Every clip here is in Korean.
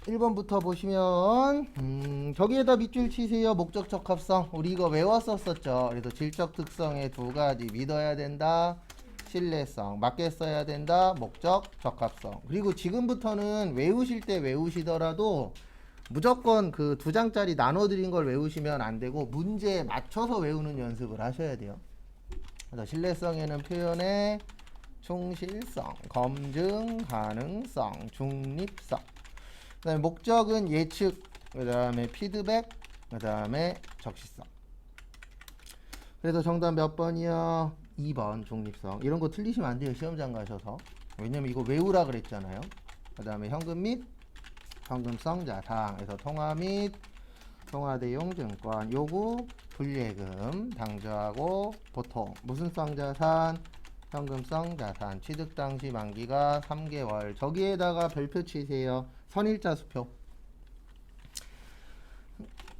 1번부터 보시면 저기에다 밑줄 치세요. 목적 적합성. 우리 이거 외웠었었죠. 그래서 질적 특성의 두 가지 믿어야 된다. 신뢰성. 맞게 써야 된다. 목적 적합성. 그리고 지금부터는 외우실 때 외우시더라도 무조건 그 두 장짜리 나눠드린 걸 외우시면 안 되고 문제에 맞춰서 외우는 연습을 하셔야 돼요. 그래서 신뢰성에는 표현의 충실성, 검증 가능성, 중립성. 그 다음에 목적은 예측, 그 다음에 피드백, 그 다음에 적시성. 그래서 정답 몇 번이요? 2번 중립성. 이런 거 틀리시면 안 돼요. 시험장 가셔서. 왜냐면 이거 외우라 그랬잖아요. 그 다음에 현금 및 현금성 자산에서 통화 및 통화대용 증권 요구 불예금 당좌하고 보통 무슨성 자산 현금성 자산 취득 당시 만기가 3개월 저기에다가 별표 치세요. 선일자 수표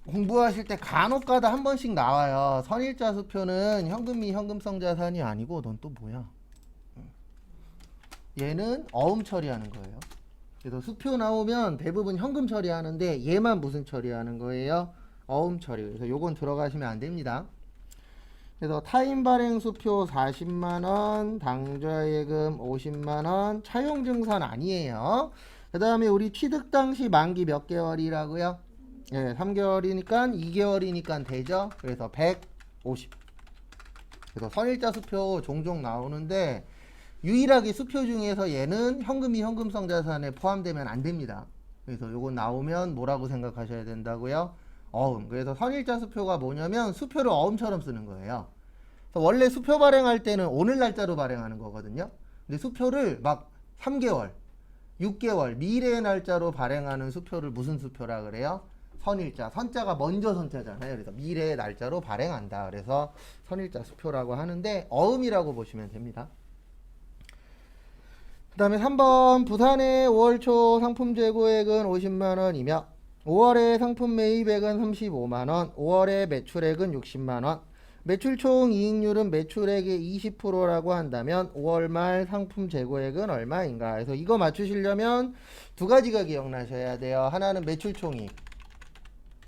공부하실 때 간혹가다 한 번씩 나와요. 선일자 수표는 현금이 현금성 자산이 아니고 넌 또 뭐야? 얘는 어음 처리하는 거예요. 그래서 수표 나오면 대부분 현금 처리하는데 얘만 무슨 처리하는 거예요? 어음 처리. 그래서 요건 들어가시면 안 됩니다. 그래서 타임 발행 수표 40만원, 당좌예금 50만원, 차용증산 아니에요. 그 다음에 우리 취득 당시 만기 몇 개월이라고요? 예, 3개월이니까 2개월이니까 되죠. 그래서 150. 그래서 선일자 수표 종종 나오는데 유일하게 수표 중에서 얘는 현금이 현금성 자산에 포함되면 안 됩니다. 그래서 요거 나오면 뭐라고 생각하셔야 된다고요? 어음. 그래서 선일자 수표가 뭐냐면 수표를 어음처럼 쓰는 거예요. 그래서 원래 수표 발행할 때는 오늘 날짜로 발행하는 거거든요. 근데 수표를 막 3개월, 6개월 미래의 날짜로 발행하는 수표를 무슨 수표라 그래요? 선일자. 선자가 먼저 선자잖아요. 그래서 미래의 날짜로 발행한다. 그래서 선일자 수표라고 하는데 어음이라고 보시면 됩니다. 그 다음에 3번 부산의 5월 초 상품 재고액은 50만원이며 5월에 상품 매입액은 35만원 5월에 매출액은 60만원 매출 총 이익률은 매출액의 20%라고 한다면 5월 말 상품 재고액은 얼마인가. 그래서 이거 맞추시려면 두 가지가 기억나셔야 돼요. 하나는 매출 총이익.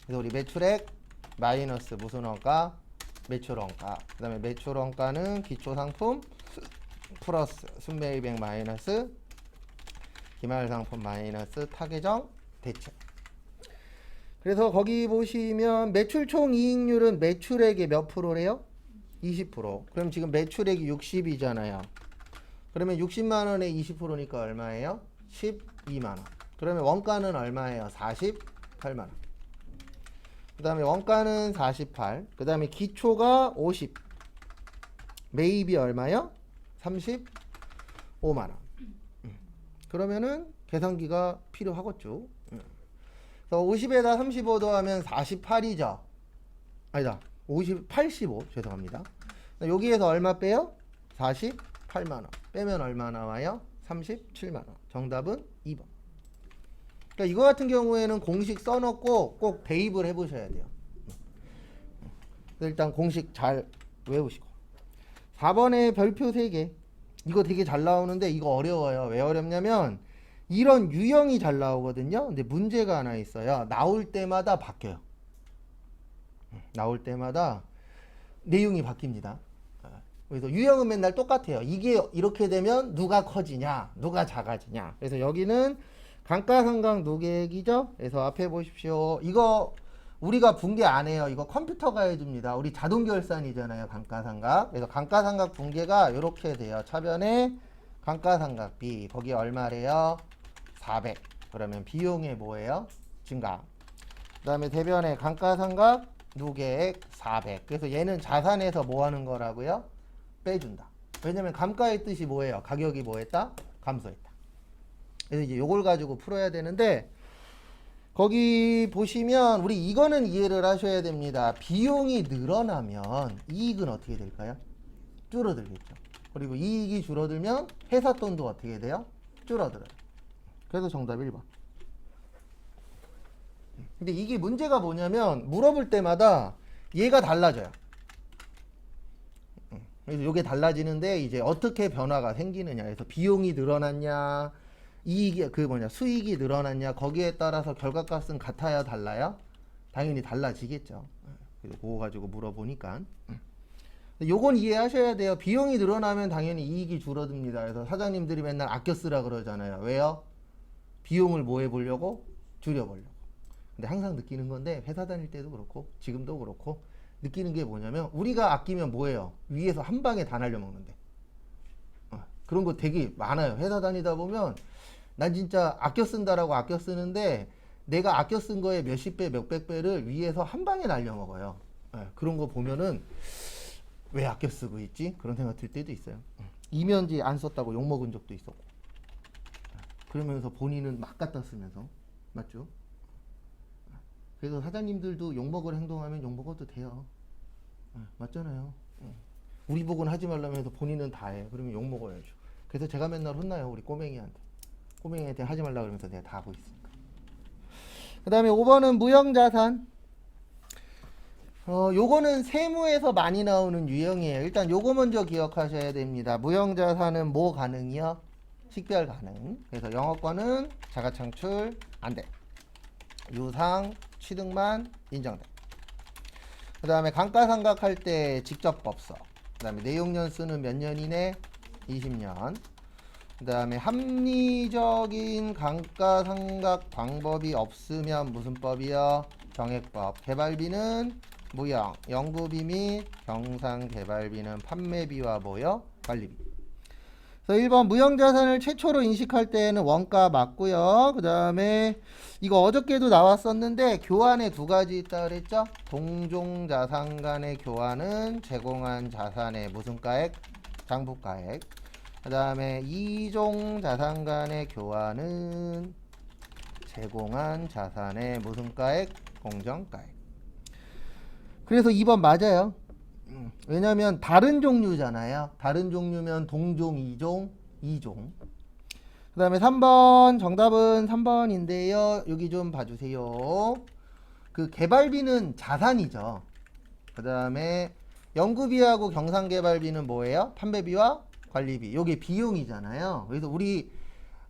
그래서 우리 매출액 마이너스 무슨 원가? 매출 원가. 그 다음에 매출 원가는 기초상품 플러스 순매입액 마이너스 기말상품 마이너스 타계정 대체. 그래서 거기 보시면 매출 총 이익률은 매출액의 몇 프로래요? 20%. 그럼 지금 매출액이 60이잖아요. 그러면 60만원에 20%니까 얼마예요? 12만원. 그러면 원가는 얼마예요? 48만원. 그 다음에 원가는 48. 그 다음에 기초가 50. 매입이 얼마요? 35만원. 그러면은 계산기가 필요하겠죠. 그래서 50에다 35 더하면 48이죠. 아니다. 50, 85. 죄송합니다. 여기에서 얼마 빼요? 48만원. 빼면 얼마 나와요? 37만원. 정답은 2번. 그러니까 이거 같은 경우에는 공식 써놓고 꼭 대입을 해보셔야 돼요. 일단 공식 잘 외우시고. 4번에 별표 3개. 이거 되게 잘 나오는데 이거 어려워요. 왜 어렵냐면 이런 유형이 잘 나오거든요. 근데 문제가 하나 있어요. 나올 때마다 바뀌어요. 나올 때마다 내용이 바뀝니다. 그래서 유형은 맨날 똑같아요. 이게 이렇게 되면 누가 커지냐, 누가 작아지냐. 그래서 여기는 감가상각 누계액이죠. 그래서 앞에 보십시오. 이거 우리가 붕괴 안 해요. 이거 컴퓨터가 해줍니다. 우리 자동결산이잖아요. 감가상각. 그래서 감가상각 붕괴가 이렇게 돼요. 차변에 감가상각비. 거기 얼마래요? 400. 그러면 비용이 뭐예요? 증가. 그 다음에 대변에 감가상각 누계액 400. 그래서 얘는 자산에서 뭐 하는 거라고요? 빼준다. 왜냐면 감가의 뜻이 뭐예요? 가격이 뭐 했다? 감소했다. 그래서 이제 요걸 가지고 풀어야 되는데 거기 보시면 우리 이거는 이해를 하셔야 됩니다. 비용이 늘어나면 이익은 어떻게 될까요? 줄어들겠죠. 그리고 이익이 줄어들면 회사 돈도 어떻게 돼요? 줄어들어요. 그래서 정답 1번. 근데 이게 문제가 뭐냐면 물어볼 때마다 얘가 달라져요. 그래서 이게 달라지는데 이제 어떻게 변화가 생기느냐. 그래서 비용이 늘어났냐, 이익이 그 뭐냐 수익이 늘어났냐 거기에 따라서 결과값은 같아야 달라요? 당연히 달라지겠죠. 그래서 그거 가지고 물어보니까 요건 이해하셔야 돼요. 비용이 늘어나면 당연히 이익이 줄어듭니다. 그래서 사장님들이 맨날 아껴 쓰라 그러잖아요. 왜요? 비용을 뭐 해보려고? 줄여보려고. 근데 항상 느끼는 건데 회사 다닐 때도 그렇고 지금도 그렇고 느끼는 게 뭐냐면 우리가 아끼면 뭐예요? 위에서 한 방에 다 날려먹는데. 그런 거 되게 많아요. 회사 다니다 보면 난 진짜 아껴 쓴다라고 아껴 쓰는데 내가 아껴 쓴 거에 몇십 배, 몇백 배를 위에서 한 방에 날려먹어요. 그런 거 보면은 왜 아껴 쓰고 있지? 그런 생각 들 때도 있어요. 이면지 안 썼다고 욕먹은 적도 있었고. 그러면서 본인은 막 갖다 쓰면서. 맞죠? 그래서 사장님들도 욕먹을 행동하면 욕먹어도 돼요. 맞잖아요. 우리 보고는 하지 말라고 해서 본인은 다 해. 그러면 욕먹어야죠. 그래서 제가 맨날 혼나요. 우리 꼬맹이한테. 꼬맹이한테 하지 말라고 그러면서 내가 다 하고 있으니까. 그 다음에 5번은 무형자산. 요거는 세무에서 많이 나오는 유형이에요. 일단 요거 먼저 기억하셔야 됩니다. 무형자산은 뭐 가능이요? 식별 가능. 그래서 영업권은 자가창출 안 돼. 유상, 취득만 인정돼. 그 다음에 감가상각할 때 직접법서. 그 다음에 내용년수는 몇 년 이내? 20년. 그 다음에 합리적인 감가상각 방법이 없으면 무슨 법이요? 정액법. 개발비는 무형, 연구비 및 경상개발비는 판매비와 뭐요? 관리비. 그래서 1번 무형자산을 최초로 인식할 때에는 원가 맞고요. 그 다음에 이거 어저께도 나왔었는데 교환에 두 가지 있다 그랬죠? 동종자산 간의 교환은 제공한 자산의 무슨 가액? 장부가액. 그 다음에 이종자산 간의 교환은 제공한 자산의 무슨 가액? 공정가액. 그래서 2번 맞아요. 왜냐면 다른 종류잖아요. 다른 종류면 동종, 이종, 이종. 그 다음에 3번 정답은 3번인데요. 여기 좀 봐주세요. 그 개발비는 자산이죠. 그 다음에 연구비하고 경상개발비는 뭐예요? 판매비와 관리비. 요게 비용이잖아요. 그래서 우리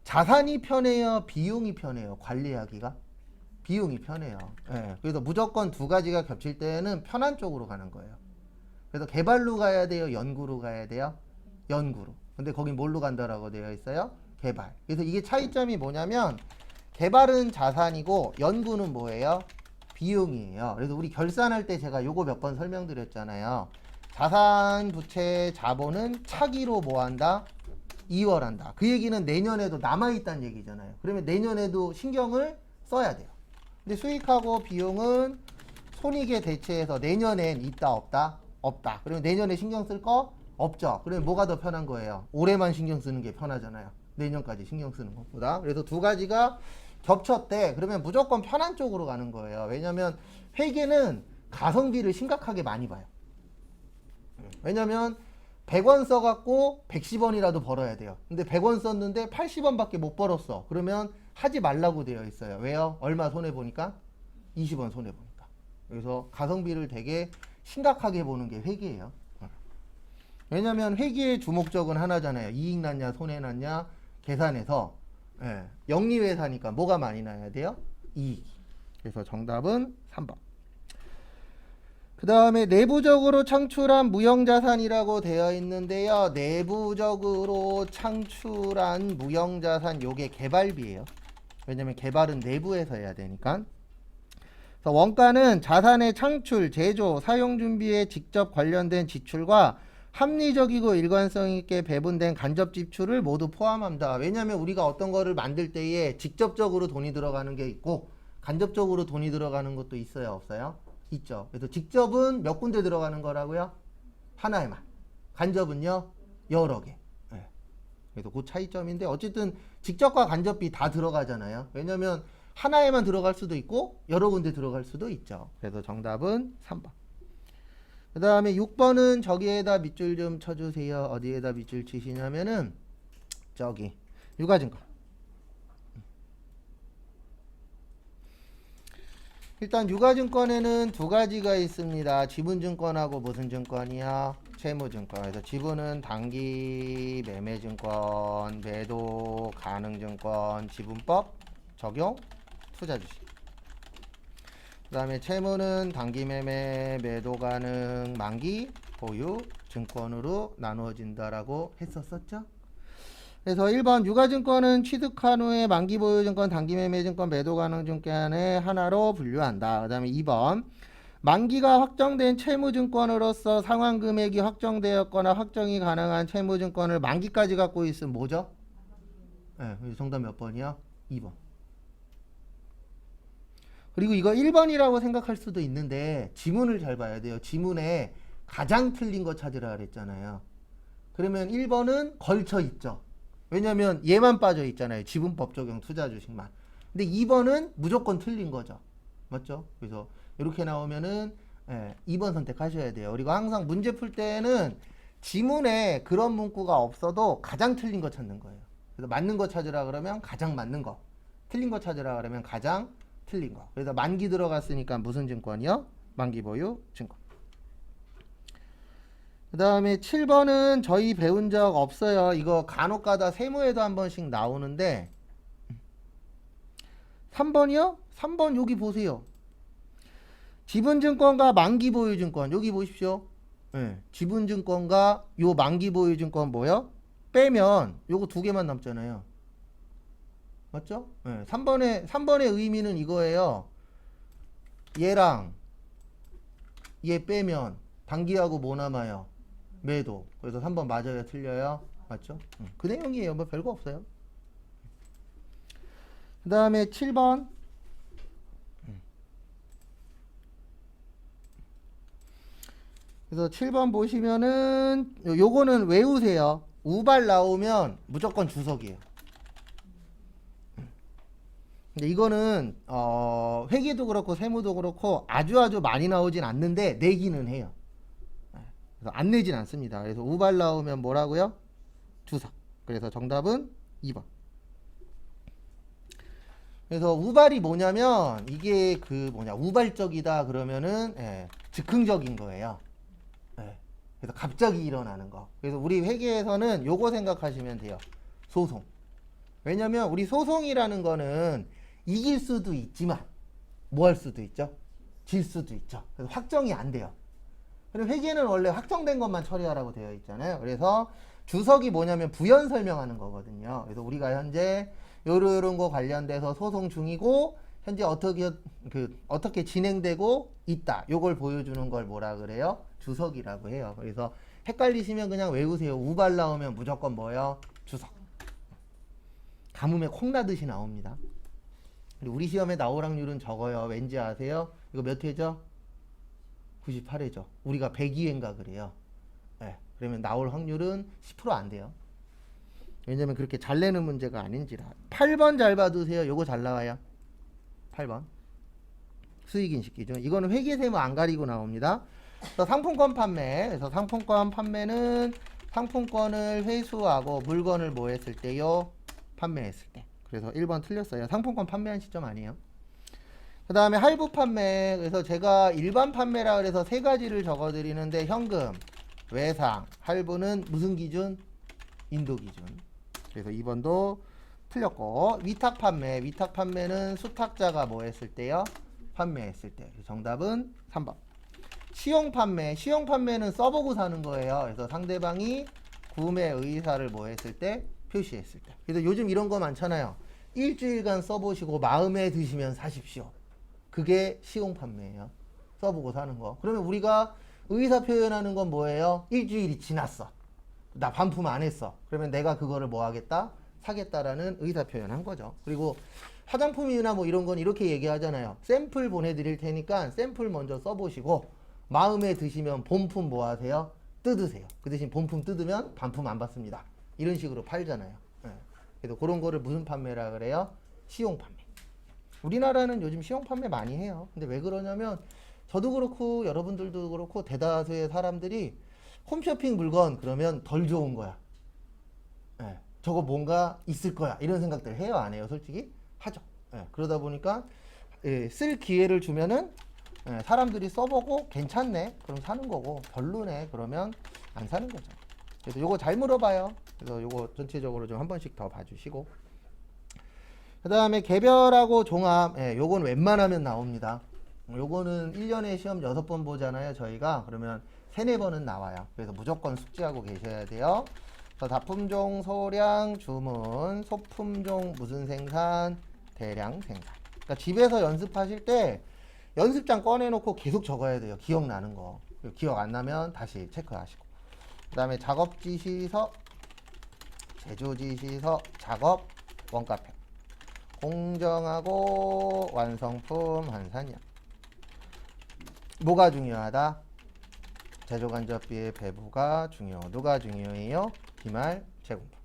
자산이 편해요? 비용이 편해요? 관리하기가? 비용이 편해요. 예, 그래서 무조건 두 가지가 겹칠 때는 편한 쪽으로 가는 거예요. 그래서 개발로 가야 돼요? 연구로 가야 돼요? 연구로. 근데 거긴 뭘로 간다라고 되어 있어요? 개발. 그래서 이게 차이점이 뭐냐면 개발은 자산이고 연구는 뭐예요? 비용이에요. 그래서 우리 결산할 때 제가 요거 몇 번 설명드렸잖아요. 자산, 부채, 자본은 차기로 뭐한다? 이월한다. 그 얘기는 내년에도 남아있다는 얘기잖아요. 그러면 내년에도 신경을 써야 돼요. 근데 수익하고 비용은 손익에 대체해서 내년엔 있다 없다? 없다. 그러면 내년에 신경 쓸 거 없죠. 그러면 뭐가 더 편한 거예요? 올해만 신경 쓰는 게 편하잖아요. 내년까지 신경 쓰는 것보다. 그래서 두 가지가 겹쳤대. 그러면 무조건 편한 쪽으로 가는 거예요. 왜냐면 회계는 가성비를 심각하게 많이 봐요. 왜냐면 100원 써갖고 110원이라도 벌어야 돼요. 근데 100원 썼는데 80원밖에 못 벌었어. 그러면 하지 말라고 되어 있어요. 왜요? 얼마 손해보니까? 20원 손해보니까. 그래서 가성비를 되게 심각하게 보는 게 회계예요. 왜냐면 회계의 주목적은 하나잖아요. 이익 났냐 손해 났냐 계산해서 영리회사니까 뭐가 많이 나야 돼요? 이익. 그래서 정답은 3번. 그 다음에 내부적으로 창출한 무형자산이라고 되어 있는데요. 내부적으로 창출한 무형자산 요게 개발비예요. 왜냐면 개발은 내부에서 해야 되니까. 그래서 원가는 자산의 창출, 제조, 사용 준비에 직접 관련된 지출과 합리적이고 일관성 있게 배분된 간접 지출을 모두 포함합니다. 왜냐면 우리가 어떤 거를 만들 때에 직접적으로 돈이 들어가는 게 있고 간접적으로 돈이 들어가는 것도 있어요, 없어요? 있죠. 그래서 직접은 몇 군데 들어가는 거라고요? 하나에만. 간접은요? 여러 개. 그래서 그 차이점인데 어쨌든 직접과 간접비 다 들어가잖아요. 왜냐면 하나에만 들어갈 수도 있고 여러 군데 들어갈 수도 있죠. 그래서 정답은 3번. 그 다음에 6번은 저기에다 밑줄 좀 쳐주세요. 어디에다 밑줄 치시냐면은 저기 유가증권. 일단 유가증권에는 두 가지가 있습니다. 지분증권하고 무슨 증권이요? 채무증권. 그래서 지분은 단기 매매증권, 매도 가능증권, 지분법 적용, 투자주식. 그 다음에 채무는 단기 매매, 매도 가능, 만기 보유 증권으로 나누어진다라고 했었었죠. 그래서 1번 유가증권은 취득한 후에 만기 보유증권, 단기 매매증권, 매도 가능 증권의 하나로 분류한다. 그 다음에 2번 만기가 확정된 채무증권으로서 상환금액이 확정되었거나 확정이 가능한 채무증권을 만기까지 갖고 있으면 뭐죠? 네, 정답 몇 번이요? 2번. 그리고 이거 1번이라고 생각할 수도 있는데 지문을 잘 봐야 돼요. 지문에 가장 틀린 거 찾으라 그랬잖아요. 그러면 1번은 걸쳐 있죠. 왜냐면 얘만 빠져 있잖아요. 지분법 적용 투자주식만. 근데 2번은 무조건 틀린 거죠. 맞죠? 그래서 이렇게 나오면은 2번 선택하셔야 돼요. 그리고 항상 문제 풀 때는 지문에 그런 문구가 없어도 가장 틀린 거 찾는 거예요. 그래서 맞는 거 찾으라 그러면 가장 맞는 거, 틀린 거 찾으라 그러면 가장 틀린 거. 그래서 만기 들어갔으니까 무슨 증권이요? 만기 보유 증권. 그 다음에 7번은 저희 배운 적 없어요. 이거 간혹가다 세무에도 한 번씩 나오는데 3번이요? 3번 여기 보세요. 지분증권과 만기보유증권 여기 보십시오. 네, 지분증권과 요 만기보유증권 뭐요? 빼면 요거 두 개만 남잖아요. 맞죠? 네, 3번의 의미는 이거예요. 얘랑 얘 빼면 단기하고 뭐 남아요? 매도. 그래서 3번 맞아요? 틀려요? 맞죠? 그 내용이에요. 뭐 별거 없어요. 그 다음에 7번. 그래서 7번 보시면은 요거는 외우세요. 우발 나오면 무조건 주석이에요. 근데 이거는 회계도 그렇고 세무도 그렇고 아주 많이 나오진 않는데 내기는 해요. 그래서 안 내진 않습니다. 그래서 우발 나오면 뭐라고요? 주석. 그래서 정답은 2번. 그래서 우발이 뭐냐면 이게 우발적이다 그러면은 즉흥적인 거예요. 그래서 갑자기 일어나는 거. 그래서 우리 회계에서는 요거 생각하시면 돼요. 소송. 왜냐면 우리 소송이라는 거는 이길 수도 있지만 뭐 할 수도 있죠? 질 수도 있죠. 그래서 확정이 안 돼요. 그리고 회계는 원래 확정된 것만 처리하라고 되어 있잖아요. 그래서 주석이 뭐냐면 부연 설명하는 거거든요. 그래서 우리가 현재 요런 거 관련돼서 소송 중이고 현재 어떻게 진행되고 있다. 요걸 보여주는 걸 뭐라 그래요? 주석이라고 해요. 그래서 헷갈리시면 그냥 외우세요. 우발 나오면 무조건 뭐예요? 주석. 가뭄에 콩나듯이 나옵니다. 우리 시험에 나올 확률은 적어요. 왠지 아세요? 이거 몇 회죠? 98회죠. 우리가 102회인가 그래요. 그러면 나올 확률은 10% 안 돼요. 왜냐면 그렇게 잘 내는 문제가 아닌지라. 8번 잘 봐두세요. 요거 잘 나와요. 8번. 수익인식 기준. 이거는 회계세무 안 가리고 나옵니다. 그래서 상품권 판매. 그래서 상품권 판매는 상품권을 회수하고 물건을 뭐 했을 때요? 판매했을 때. 그래서 1번 틀렸어요. 상품권 판매한 시점 아니에요. 그 다음에 할부 판매. 그래서 제가 일반 판매라 그래서 세 가지를 적어드리는데 현금, 외상, 할부는 무슨 기준? 인도 기준. 그래서 2번도 틀렸고 위탁 판매. 위탁 판매는 수탁자가 뭐 했을 때요? 판매했을 때. 정답은 3번. 시용 판매. 시용 판매는 써보고 사는 거예요. 그래서 상대방이 구매 의사를 뭐 했을 때? 표시했을 때. 그래서 요즘 이런 거 많잖아요. 일주일간 써보시고 마음에 드시면 사십시오. 그게 시용 판매예요. 써보고 사는 거. 그러면 우리가 의사 표현하는 건 뭐예요? 일주일이 지났어. 나 반품 안 했어. 그러면 내가 그거를 뭐 하겠다? 사겠다라는 의사 표현한 거죠. 그리고 화장품이나 뭐 이런 건 이렇게 얘기하잖아요. 샘플 보내드릴 테니까 샘플 먼저 써보시고 마음에 드시면 본품 뭐 하세요? 뜯으세요. 그 대신 본품 뜯으면 반품 안 받습니다. 이런 식으로 팔잖아요. 그래서 그런 거를 무슨 판매라 그래요? 시용 판매. 우리나라는 요즘 시용 판매 많이 해요. 근데 왜 그러냐면 저도 그렇고 여러분들도 그렇고 대다수의 사람들이 홈쇼핑 물건 그러면 덜 좋은 거야. 저거 뭔가 있을 거야. 이런 생각들 해요, 안 해요? 솔직히 하죠. 그러다 보니까 쓸 기회를 주면은 사람들이 써보고 괜찮네 그럼 사는 거고 별로네 그러면 안 사는 거죠. 그래서 요거 잘 물어봐요. 그래서 요거 전체적으로 좀 한 번씩 더 봐주시고 그 다음에 개별하고 종합 요건 웬만하면 나옵니다. 요거는 1년에 시험 6번 보잖아요 저희가. 그러면 3, 4번은 나와요. 그래서 무조건 숙지하고 계셔야 돼요. 그래서 다품종, 소량, 주문, 소품종, 무슨 생산, 대량 생산. 그러니까 집에서 연습하실 때 연습장 꺼내놓고 계속 적어야 돼요. 기억나는 거. 기억 안 나면 다시 체크하시고. 그 다음에 작업지시서, 제조지시서, 작업, 원가평. 공정하고 완성품 환산량. 뭐가 중요하다? 제조간접비의 배부가 중요. 누가 중요해요? 비말 제공품.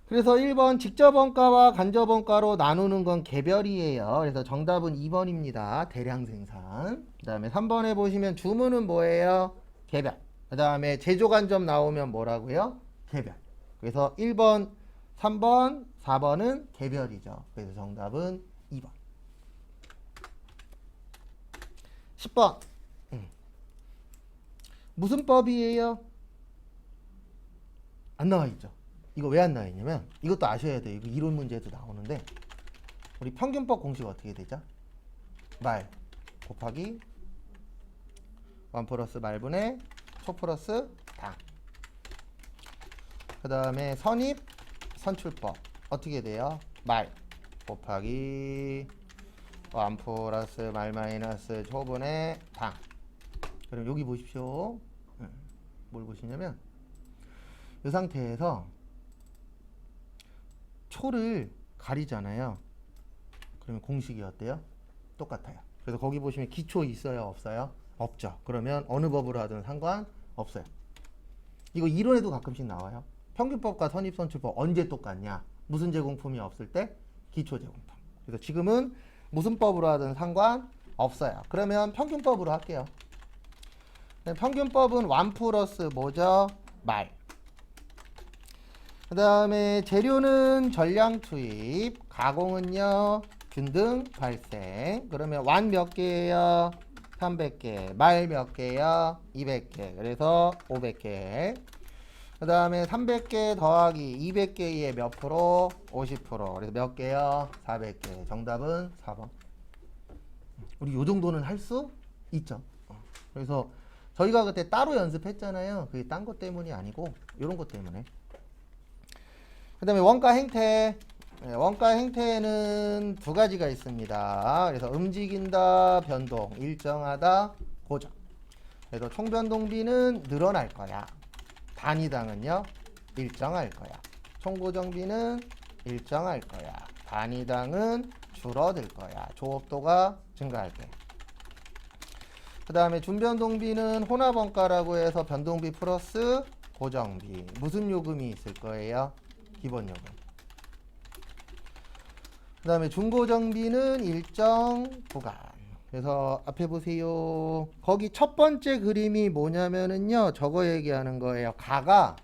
그래서 1번 직접원가와 간접원가로 나누는 건 개별이에요. 그래서 정답은 2번입니다. 대량 생산. 그 다음에 3번에 보시면 주문은 뭐예요? 개별. 그 다음에 제조간접 나오면 뭐라고요? 개별. 그래서 1번, 3번, 4번은 개별이죠. 그래서 정답은 2번. 10번. 무슨 법이에요? 안 나와 있죠. 이거 왜 안 나와 있냐면 이것도 아셔야 돼요. 이거 이론 문제도 나오는데 우리 평균법 공식 어떻게 되죠? 말 곱하기 1 플러스 말분의 초 플러스 당. 그 다음에 선입 선출법 어떻게 돼요? 말 곱하기 1 플러스 말 마이너스 초분의 당. 그럼 여기 보십시오. 뭘 보시냐면 이 상태에서 초를 가리잖아요. 그러면 공식이 어때요? 똑같아요. 그래서 거기 보시면 기초 있어요? 없어요? 없죠. 그러면 어느 법으로 하든 상관없어요. 이거 이론에도 가끔씩 나와요. 평균법과 선입선출법 언제 똑같냐? 무슨 제공품이 없을 때? 기초 제공품. 그래서 지금은 무슨 법으로 하든 상관없어요. 그러면 평균법으로 할게요. 평균법은 1 플러스 뭐죠? 말. 그 다음에 재료는 전량 투입, 가공은요 균등 발생. 그러면 완 몇 개예요? 300개. 말 몇 개요? 200개. 그래서 500개. 그 다음에 300개 더하기 200개의 몇 프로? 50%. 그래서 몇 개요? 400개. 정답은 4번. 우리 요 정도는 할 수 있죠. 그래서 저희가 그때 따로 연습했잖아요. 그게 딴 것 때문이 아니고 이런 것 때문에. 그 다음에 원가 행태. 원가 행태에는 두 가지가 있습니다. 그래서 움직인다, 변동, 일정하다, 고정. 그래서 총변동비는 늘어날 거야. 단위당은요 일정할 거야. 총고정비는 일정할 거야. 단위당은 줄어들 거야. 조업도가 증가할 때. 그 다음에 준변동비는 혼합원가라고 해서 변동비 플러스 고정비. 무슨 요금이 있을 거예요? 기본요금. 그 다음에 중고정비는 일정 구간. 그래서 앞에 보세요. 거기 첫 번째 그림이 뭐냐면은요 저거 얘기하는 거예요. 가가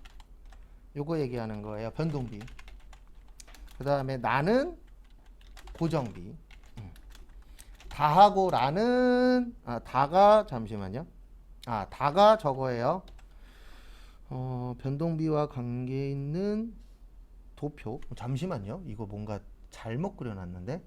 요거 얘기하는 거예요. 변동비. 그 다음에 나는 고정비. 다하고 라는 다가 잠시만요. 다가 저거예요. 변동비와 관계 있는 도표. 잠시만요. 이거 뭔가 잘못 그려놨는데.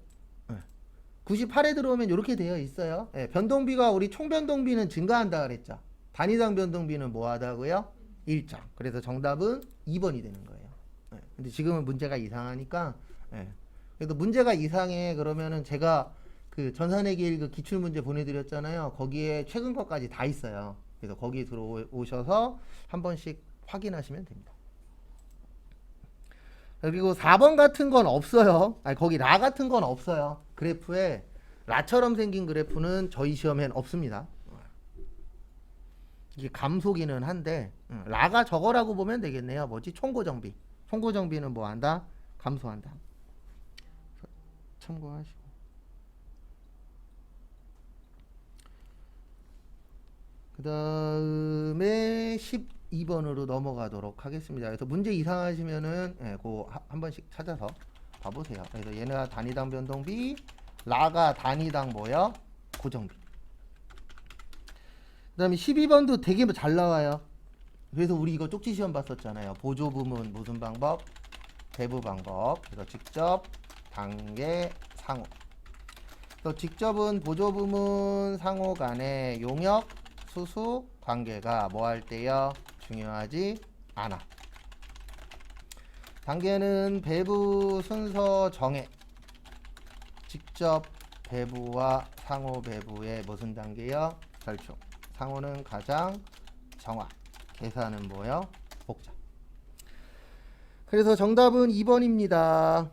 98에 들어오면 이렇게 되어 있어요. 변동비가 우리 총변동비는 증가한다 그랬죠. 단위당 변동비는 뭐 하다고요? 일정. 그래서 정답은 2번이 되는 거예요. 근데 지금은 문제가 이상하니까. 그래도 문제가 이상해 그러면은 제가 그 전산회계 1그 기출문제 보내드렸잖아요. 거기에 최근 것까지 다 있어요. 그래서 거기 들어오셔서 한 번씩 확인하시면 됩니다. 그리고 4번 같은 건 없어요. 거기 라 같은 건 없어요. 그래프에 라처럼 생긴 그래프는 저희 시험엔 없습니다. 이게 감소기는 한데 라가 저거라고 보면 되겠네요. 뭐지? 총고정비. 총고정비는 뭐 한다? 감소한다. 참고하시고. 그 다음에 12번으로 넘어가도록 하겠습니다. 그래서 문제 이상하시면은 그 한 번씩 찾아서 봐보세요. 그래서 얘네가 단위당 변동비 라가 단위당 뭐야? 고정비. 그 다음에 12번도 되게 잘 나와요. 그래서 우리 이거 쪽지 시험 봤었잖아요. 보조 부문 무슨 방법? 배부 방법. 그래서 직접, 단계, 상호. 또 직접은 보조 부문 상호 간의 용역, 수수, 관계가 뭐 할 때요? 중요하지 않아. 단계는 배부 순서 정해. 직접 배부와 상호 배부의 무슨 단계요? 절충. 상호는 가장 정확. 계산은 뭐요? 복잡. 그래서 정답은 2번입니다.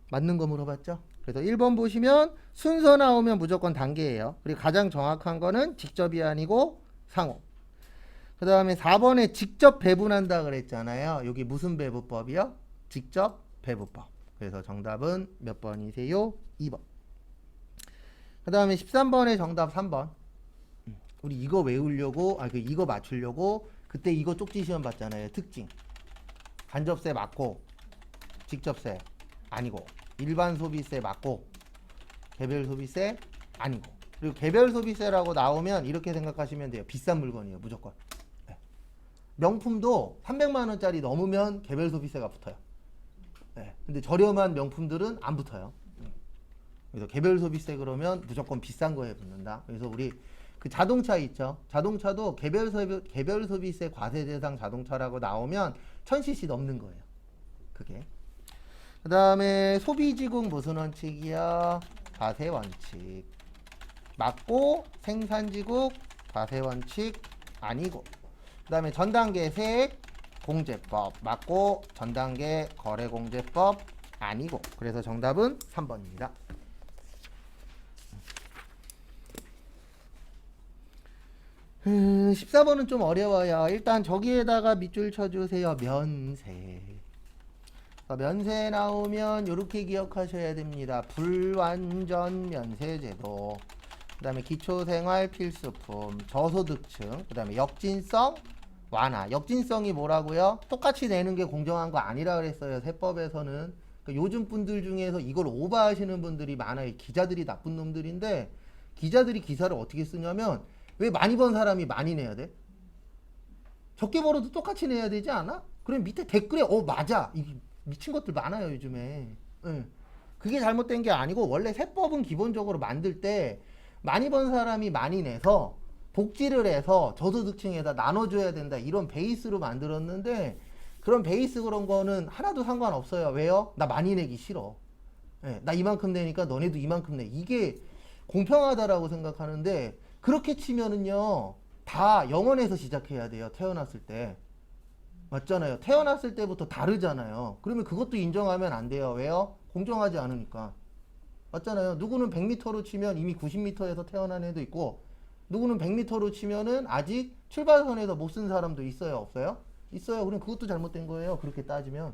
맞는 거 물어봤죠? 그래서 1번 보시면 순서 나오면 무조건 단계예요. 그리고 가장 정확한 거는 직접이 아니고 상호. 그 다음에 4번에 직접 배분한다 그랬잖아요. 여기 무슨 배분법이요? 직접 배분법. 그래서 정답은 몇 번이세요? 2번. 그 다음에 13번에 정답 3번. 우리 이거 외우려고, 이거 맞추려고 그때 이거 쪽지 시험 봤잖아요. 특징. 간접세 맞고, 직접세 아니고, 일반 소비세 맞고, 개별 소비세 아니고. 그리고 개별 소비세라고 나오면 이렇게 생각하시면 돼요. 비싼 물건이에요. 무조건. 네. 명품도 300만 원짜리 넘으면 개별 소비세가 붙어요. 네. 근데 저렴한 명품들은 안 붙어요. 그래서 개별 소비세 그러면 무조건 비싼 거에 붙는다. 그래서 우리 그 자동차 있죠. 자동차도 개별 소비세 과세 대상 자동차라고 나오면 1000cc 넘는 거예요. 그게. 그 다음에 소비지국 무슨 원칙이야? 과세 원칙. 맞고 생산지국 과세 원칙 아니고. 그 다음에 전단계 세액 공제법 맞고 전단계 거래공제법 아니고. 그래서 정답은 3번입니다. 14번은 좀 어려워요. 일단 저기에다가 밑줄 쳐주세요. 면세. 면세 나오면 이렇게 기억하셔야 됩니다. 불완전 면세제도. 그 다음에 기초생활 필수품, 저소득층, 그 다음에 역진성 완화. 역진성이 뭐라고요? 똑같이 내는 게 공정한 거 아니라 그랬어요. 세법에서는. 그러니까 요즘 분들 중에서 이걸 오버하시는 분들이 많아요. 기자들이 나쁜 놈들인데 기자들이 기사를 어떻게 쓰냐면 왜 많이 번 사람이 많이 내야 돼? 적게 벌어도 똑같이 내야 되지 않아? 그럼 밑에 댓글에 맞아. 이 미친 것들 많아요 요즘에. 네. 그게 잘못된 게 아니고 원래 세법은 기본적으로 만들 때 많이 번 사람이 많이 내서 복지를 해서 저소득층에다 나눠줘야 된다 이런 베이스로 만들었는데 그런 베이스 그런 거는 하나도 상관없어요. 왜요? 나 많이 내기 싫어. 네. 나 이만큼 내니까 너네도 이만큼 내. 이게 공평하다라고 생각하는데 그렇게 치면은요 다 영원에서 시작해야 돼요. 태어났을 때. 맞잖아요. 태어났을 때부터 다르잖아요. 그러면 그것도 인정하면 안 돼요. 왜요? 공정하지 않으니까. 맞잖아요. 누구는 100m로 치면 이미 90m에서 태어난 애도 있고 누구는 100m로 치면은 아직 출발선에서 못 쓴 사람도 있어요. 없어요? 있어요. 그럼 그것도 잘못된 거예요. 그렇게 따지면.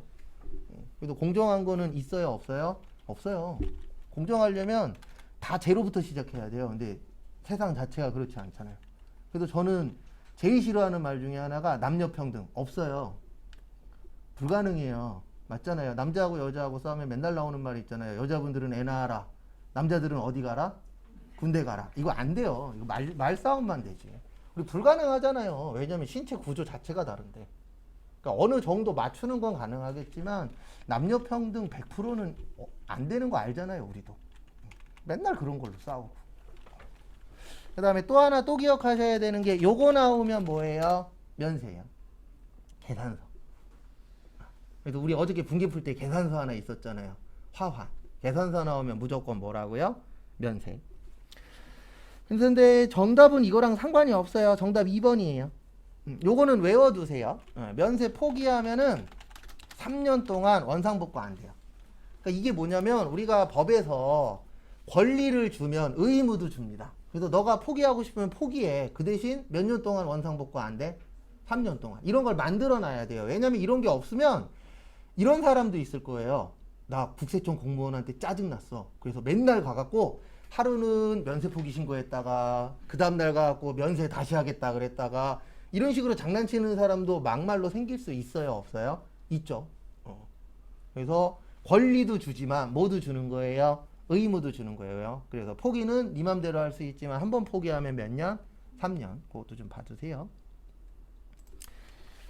그래도 공정한 거는 있어요. 없어요? 없어요. 공정하려면 다 제로부터 시작해야 돼요. 근데 세상 자체가 그렇지 않잖아요. 그래서 저는 제일 싫어하는 말 중에 하나가 남녀평등. 없어요. 불가능해요. 맞잖아요. 남자하고 여자하고 싸우면 맨날 나오는 말이 있잖아요. 여자분들은 애 낳아라. 남자들은 어디 가라? 군대 가라. 이거 안 돼요. 이거 말싸움만 되지. 우리 불가능하잖아요. 왜냐면 신체 구조 자체가 다른데. 그러니까 어느 정도 맞추는 건 가능하겠지만 남녀평등 100%는 안 되는 거 알잖아요. 우리도. 맨날 그런 걸로 싸우고. 그 다음에 또 하나 또 기억하셔야 되는 게 요거 나오면 뭐예요? 면세예요. 계산서. 그래서 우리 어저께 분기 풀 때 계산서 하나 있었잖아요. 화환. 계산서 나오면 무조건 뭐라고요? 면세. 근데 정답은 이거랑 상관이 없어요. 정답 2번이에요. 요거는 외워두세요. 면세 포기하면은 3년 동안 원상복구 안 돼요. 그러니까 이게 뭐냐면 우리가 법에서 권리를 주면 의무도 줍니다. 그래서 너가 포기하고 싶으면 포기해. 그 대신 몇 년 동안 원상복구 안 돼? 3년 동안. 이런 걸 만들어 놔야 돼요. 왜냐면 이런 게 없으면 이런 사람도 있을 거예요. 나 국세청 공무원한테 짜증났어. 그래서 맨날 가갖고 하루는 면세 포기 신고했다가 그 다음날 가갖고 면세 다시 하겠다 그랬다가 이런 식으로 장난치는 사람도 막말로 생길 수 있어요? 없어요? 있죠. 그래서 권리도 주지만 뭐도 주는 거예요? 의무도 주는 거예요. 그래서 포기는 네 맘대로 할 수 있지만 한 번 포기하면 몇 년? 3년. 그것도 좀 봐주세요.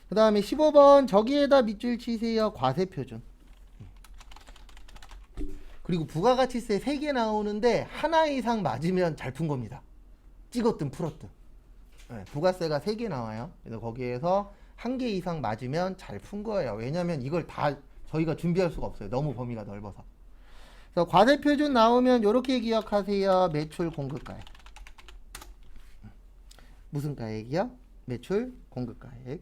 그 다음에 15번 저기에다 밑줄 치세요. 과세표준. 그리고 부가가치세 3개 나오는데 하나 이상 맞으면 잘 푼 겁니다. 찍었든 풀었든. 네, 부가세가 3개 나와요. 그래서 거기에서 1개 이상 맞으면 잘 푼 거예요. 왜냐면 이걸 다 저희가 준비할 수가 없어요. 너무 범위가 넓어서. 그래서 과세표준 나오면 이렇게 기억하세요. 매출 공급가액. 무슨 가액이요? 매출 공급가액.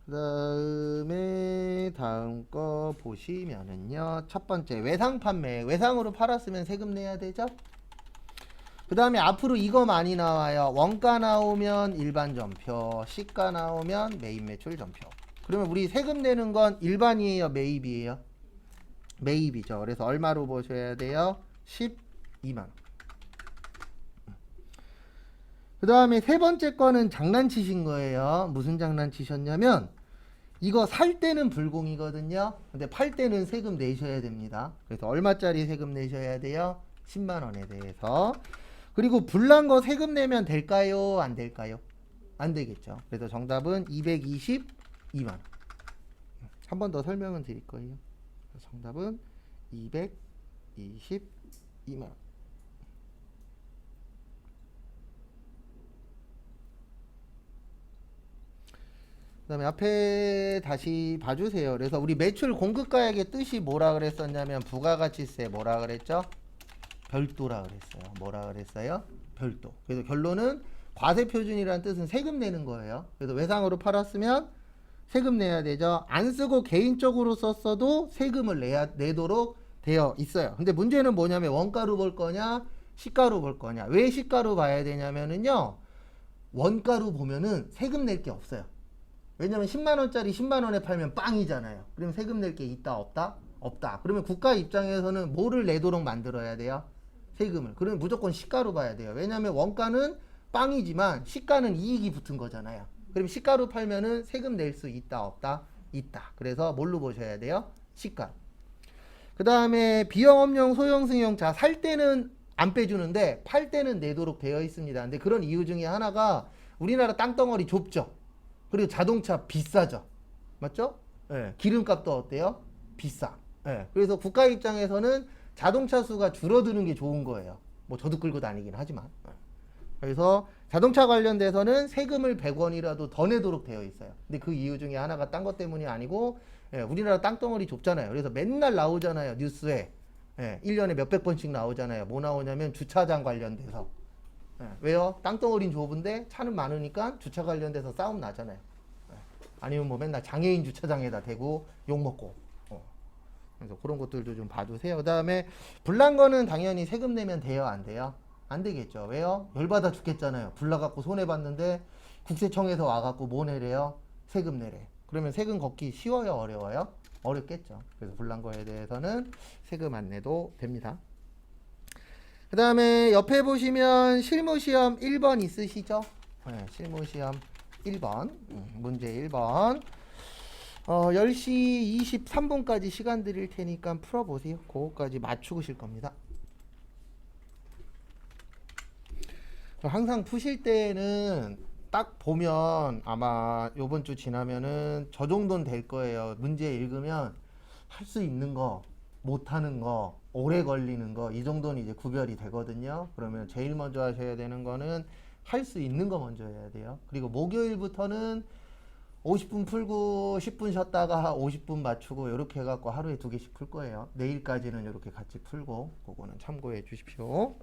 그 다음에 다음 거 보시면은요. 첫 번째 외상 판매. 외상으로 팔았으면 세금 내야 되죠? 그 다음에 앞으로 이거 많이 나와요. 원가 나오면 일반 전표, 시가 나오면 매입 매출 전표. 그러면 우리 세금 내는 건 일반이에요, 매입이에요? 매입이죠. 그래서 얼마로 보셔야 돼요? 12만. 그 다음에 세 번째 거는 장난치신 거예요. 무슨 장난치셨냐면 이거 살 때는 불공이거든요. 근데 팔 때는 세금 내셔야 됩니다. 그래서 얼마짜리 세금 내셔야 돼요? 10만 원에 대해서. 그리고 불난 거 세금 내면 될까요? 안 될까요? 안 되겠죠. 그래서 정답은 222만 원. 한 번 더 설명은 드릴 거예요. 정답은 222만 원. 그 다음에 앞에 다시 봐주세요. 그래서 우리 매출 공급가액의 뜻이 뭐라 그랬었냐면 부가가치세 뭐라 그랬죠? 별도라 그랬어요. 뭐라 그랬어요? 별도. 그래서 결론은 과세표준이라는 뜻은 세금 내는 거예요. 그래서 외상으로 팔았으면 세금 내야 되죠. 안 쓰고 개인적으로 썼어도 세금을 내도록 되어 있어요. 근데 문제는 뭐냐면 원가로 볼 거냐 시가로 볼 거냐. 왜 시가로 봐야 되냐면은요. 원가로 보면은 세금 낼 게 없어요. 왜냐면 10만원짜리 10만원에 팔면 빵이잖아요. 그러면 세금 낼 게 있다 없다? 없다. 그러면 국가 입장에서는 뭐를 내도록 만들어야 돼요? 세금을. 그러면 무조건 시가로 봐야 돼요. 왜냐면 원가는 빵이지만 시가는 이익이 붙은 거잖아요. 그럼 시가로 팔면은 세금 낼 수 있다 없다? 있다. 그래서 뭘로 보셔야 돼요? 시가. 그 다음에 비영업용 소형 승용차 살 때는 안 빼주는데 팔 때는 내도록 되어 있습니다. 근데 그런 이유 중에 하나가 우리나라 땅덩어리 좁죠. 그리고 자동차 비싸죠. 맞죠? 예, 기름값도 어때요? 비싸. 예, 그래서 국가 입장에서는 자동차 수가 줄어드는 게 좋은 거예요. 뭐 저도 끌고 다니긴 하지만. 그래서 자동차 관련돼서는 세금을 100원이라도 더 내도록 되어 있어요. 근데 그 이유 중에 하나가 딴 것 때문이 아니고 예, 우리나라 땅덩어리 좁잖아요. 그래서 맨날 나오잖아요. 뉴스에. 예, 1년에 몇백 번씩 나오잖아요. 뭐 나오냐면 주차장 관련돼서. 예, 왜요? 땅덩어리는 좁은데 차는 많으니까 주차 관련돼서 싸움 나잖아요. 예, 아니면 뭐 맨날 장애인 주차장에다 대고 욕먹고. 그래서 그런 것들도 좀 봐주세요. 그 다음에 불난 거는 당연히 세금 내면 돼요? 안 돼요? 안 되겠죠. 왜요? 열받아 죽겠잖아요. 불나갖고 손해봤는데 국세청에서 와갖고 뭐 내래요? 세금 내래. 그러면 세금 걷기 쉬워요? 어려워요? 어렵겠죠. 그래서 불난 거에 대해서는 세금 안 내도 됩니다. 그 다음에 옆에 보시면 실무시험 1번 있으시죠? 네, 실무시험 1번 문제 1번 10시 23분까지 시간 드릴 테니까 풀어보세요. 그거까지 맞추실 겁니다. 항상 푸실 때는 딱 보면 아마 요번 주 지나면은 저 정도는 될 거예요. 문제 읽으면 할 수 있는 거, 못하는 거, 오래 걸리는 거 이 정도는 이제 구별이 되거든요. 그러면 제일 먼저 하셔야 되는 거는 할 수 있는 거 먼저 해야 돼요. 그리고 목요일부터는 50분 풀고 10분 쉬었다가 50분 맞추고 이렇게 해갖고 하루에 2개씩 풀 거예요. 내일까지는 이렇게 같이 풀고 그거는 참고해 주십시오.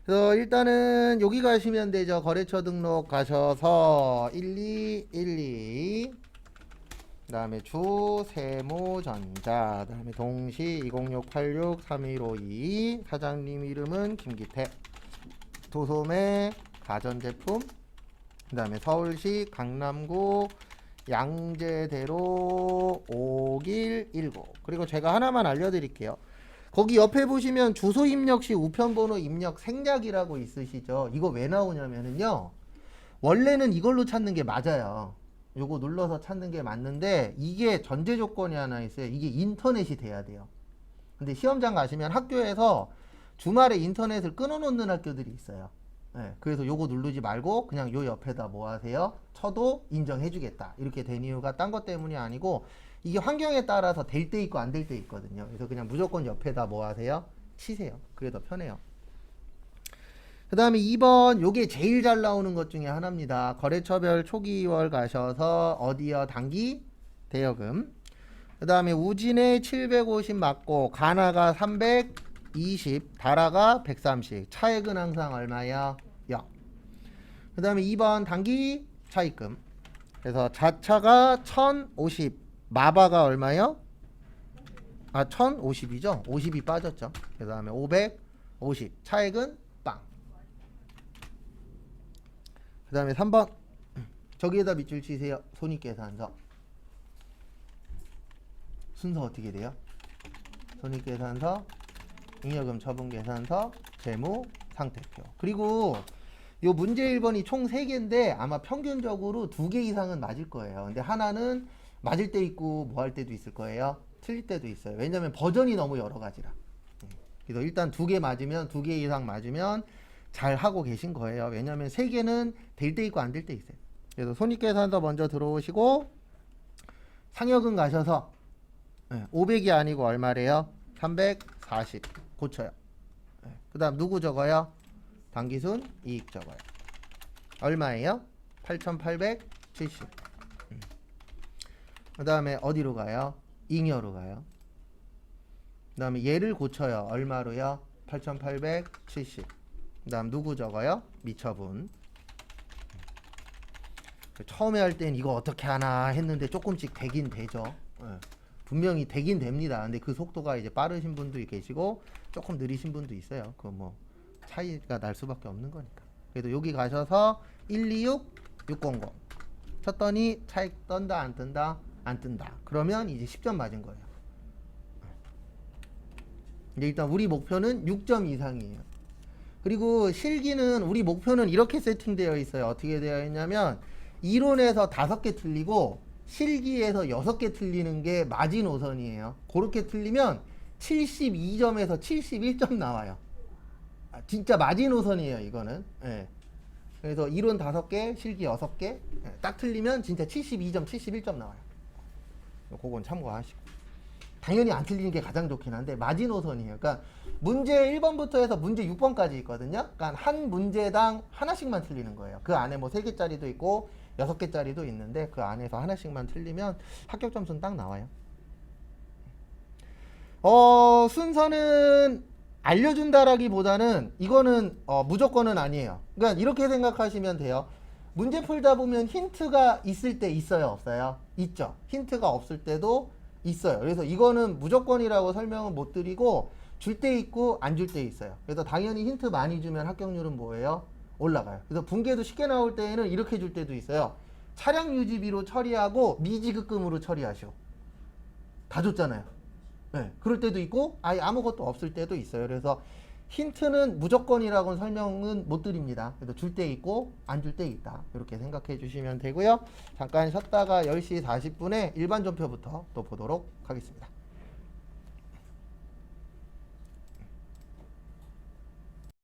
그래서 일단은 여기 가시면 되죠. 거래처 등록 가셔서 1212 그 다음에 주 세무전자 그 다음에 동시 206863 3152 사장님 이름은 김기태 도소매 가전제품 그 다음에 서울시 강남구 양재대로 5119 그리고 제가 하나만 알려드릴게요. 거기 옆에 보시면 주소 입력 시 우편번호 입력 생략이라고 있으시죠. 이거 왜 나오냐면은요. 원래는 이걸로 찾는 게 맞아요. 요거 눌러서 찾는 게 맞는데 이게 전제 조건이 하나 있어요. 이게 인터넷이 돼야 돼요. 근데 시험장 가시면 학교에서 주말에 인터넷을 끊어놓는 학교들이 있어요. 네, 그래서 요거 누르지 말고 그냥 요 옆에다 뭐 하세요? 쳐도 인정해주겠다. 이렇게 된 이유가 딴 것 때문이 아니고 이게 환경에 따라서 될 때 있고 안 될 때 있거든요. 그래서 그냥 무조건 옆에다 뭐 하세요? 치세요. 그게 더 편해요. 그 다음에 2번 요게 제일 잘 나오는 것 중에 하나입니다. 거래처별 초기 2월 가셔서 어디요? 단기 대여금. 그 다음에 우진에 750 맞고 가나가 320 다라가 130 차액은 항상 얼마야? 0. 그 다음에 2번 단기 차입금. 그래서 자차가 1050 마바가 얼마요? 1050이죠? 50이 빠졌죠. 그 다음에 550 차액은 빵. 그 다음에 3번 저기에다 밑줄 치세요. 손익계산서. 순서 어떻게 돼요? 손익계산서, 잉여금 처분계산서, 재무, 상태표. 그리고 요 문제 1번이 총 3개인데 아마 평균적으로 2개 이상은 맞을 거예요. 근데 하나는 맞을 때 있고 뭐 할 때도 있을 거예요. 틀릴 때도 있어요. 왜냐면 버전이 너무 여러 가지라. 그래서 일단 2개 맞으면 2개 이상 맞으면 잘 하고 계신 거예요. 왜냐면 3개는 될 때 있고 안 될 때 있어요. 그래서 손익계산서 먼저 들어오시고 상여금 가셔서 500이 아니고 얼마래요? 340 고쳐요. 그 다음 누구 적어요? 당기순 이익 적어요. 얼마예요? 8870. 그 다음에 어디로 가요? 잉여로 가요. 그 다음에 얘를 고쳐요. 얼마로요? 8870. 그 다음 누구 적어요? 미처분. 처음에 할 땐 이거 어떻게 하나 했는데 조금씩 되긴 되죠. 분명히 되긴 됩니다. 근데 그 속도가 이제 빠르신 분도 계시고 조금 느리신 분도 있어요. 그 뭐 차이가 날 수밖에 없는 거니까. 그래도 여기 가셔서 126 600 쳤더니 차익 떤다 안 뜬다? 안 뜬다. 그러면 이제 10점 맞은 거예요. 이제 일단 우리 목표는 6점 이상이에요. 그리고 실기는 우리 목표는 이렇게 세팅되어 있어요. 어떻게 되어 있냐면 이론에서 5개 틀리고 실기에서 6개 틀리는 게 마지노선이에요. 그렇게 틀리면 72점에서 71점 나와요. 진짜 마지노선이에요, 이거는. 그래서 이론 5개, 실기 6개 딱 틀리면 진짜 72점, 71점 나와요. 그건 참고하시고. 당연히 안 틀리는 게 가장 좋긴 한데 마지노선이에요. 그러니까 문제 1번부터 해서 문제 6번까지 있거든요. 그러니까 한 문제당 하나씩만 틀리는 거예요. 그 안에 뭐 3개짜리도 있고 6개짜리도 있는데 그 안에서 하나씩만 틀리면 합격 점수는 딱 나와요. 순서는 알려준다라기보다는 이거는 무조건은 아니에요. 그러니까 이렇게 생각하시면 돼요. 문제 풀다 보면 힌트가 있을 때 있어요, 없어요? 있죠. 힌트가 없을 때도 있어요. 그래서 이거는 무조건이라고 설명은 못 드리고 줄 때 있고 안 줄 때 있어요. 그래서 당연히 힌트 많이 주면 합격률은 뭐예요? 올라가요. 그래서 분계도 쉽게 나올 때에는 이렇게 줄 때도 있어요. 차량 유지비로 처리하고 미지급금으로 처리하시오. 다 줬잖아요. 그럴 때도 있고 아예 아무것도 없을 때도 있어요. 그래서 힌트는 무조건이라고는 설명은 못 드립니다. 그래서 줄 때 있고 안 줄 때 있다. 이렇게 생각해 주시면 되고요. 잠깐 쉬었다가 10시 40분에 일반 전표부터 또 보도록 하겠습니다.